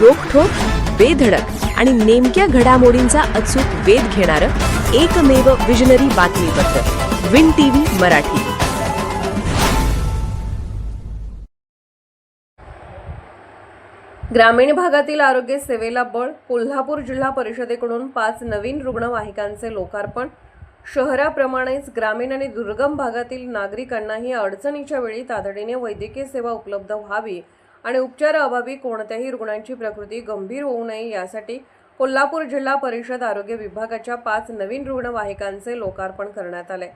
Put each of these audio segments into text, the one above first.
रोखठोक, बेधडक आणि नेमक्या घडामोडींचा अचूक वेध घेणारं एकमेव विजनरी बातमीपत्र विन टीव्ही मराठी. ग्रामीण भागातील आरोग्य सेवेला बळ. कोल्हापूर जिल्हा परिषदेकडून 5 नवीन रुग्णवाहिकांचे लोकार्पण. शहराप्रमाणेच ग्रामीण आणि दुर्गम भागातील नागरिकांनाही अडचणीच्या वेळी तातडीने वैद्यकीय सेवा उपलब्ध व्हावी आणि उपचाराअभावी कोणत्याही रुग्णांची प्रकृती गंभीर होऊ नये यासाठी कोल्हापूर जिल्हा परिषद आरोग्य विभागाच्या 5 नवीन रुग्णवाहिकांचे लोकार्पण करण्यात आले.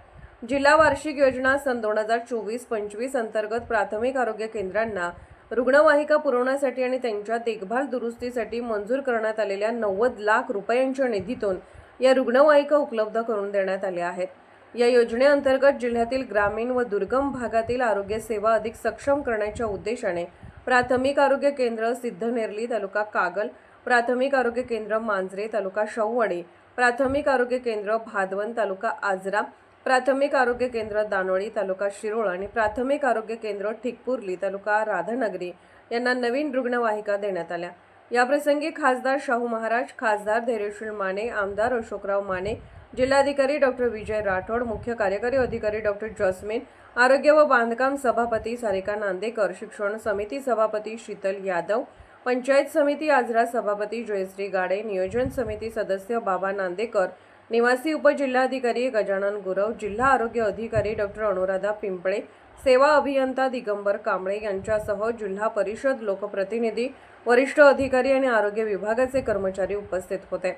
जिल्हा वार्षिक योजना सन 2024-25 अंतर्गत प्राथमिक आरोग्य केंद्रांना रुग्णवाहिका पुरवण्यासाठी आणि त्यांच्या देखभाल दुरुस्तीसाठी मंजूर करण्यात आलेल्या 90 लाख रुपयांच्या निधीतून या रुग्णवाहिका उपलब्ध करून देण्यात आल्या आहेत. या योजनेअंतर्गत जिल्ह्यातील ग्रामीण व दुर्गम भागातील आरोग्य सेवा अधिक सक्षम करण्याच्या उद्देशाने प्राथमिक आरोग्य केंद्र सिद्धनेरली तालुका कागल, प्राथमिक आरोग्य केंद्र मांजरे तालुका शाहूवाडी, प्राथमिक आरोग्य केंद्र भादवण तालुका आजरा, प्राथमिक आरोग्य केंद्र दानोळी तालुका शिरोळ आणि प्राथमिक आरोग्य केंद्र ठिकपुर्ली तालुका राधानगरी यांना नवीन रुग्णवाहिका देण्यात आल्या. याप्रसंगी खासदार शाहू महाराज, खासदार धैर्यशील माने, आमदार अशोकराव माने, जिल्हाधिकारी डॉक्टर विजय राठोड, मुख्य कार्यकारी अधिकारी डॉक्टर जस्मिन, आरोग्य व बांधकाम सभापती सारिका नांदेकर, शिक्षण समिती सभापती शीतल यादव, पंचायत समिती आजरा सभापती जयश्री गाडे, नियोजन समिती सदस्य बाबा नांदेकर, निवासी उपजिल्हाधिकारी गजानन गुरव, जिल्हा आरोग्य अधिकारी डॉक्टर अनुराधा पिंपळे, सेवा अभियंता दिगंबर कांबळे यांच्यासह जिल्हा परिषद, लोकप्रतिनिधी, वरिष्ठ अधिकारी आणि आरोग्य विभागाचे कर्मचारी उपस्थित होते.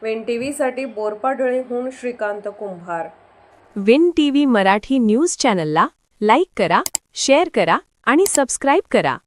विन टीव्हीसाठी बोरपाडळेहून श्रीकांत कुंभार. विन टीव्ही मराठी न्यूज चॅनलला लाईक करा, शेअर करा आणि सबस्क्राईब करा.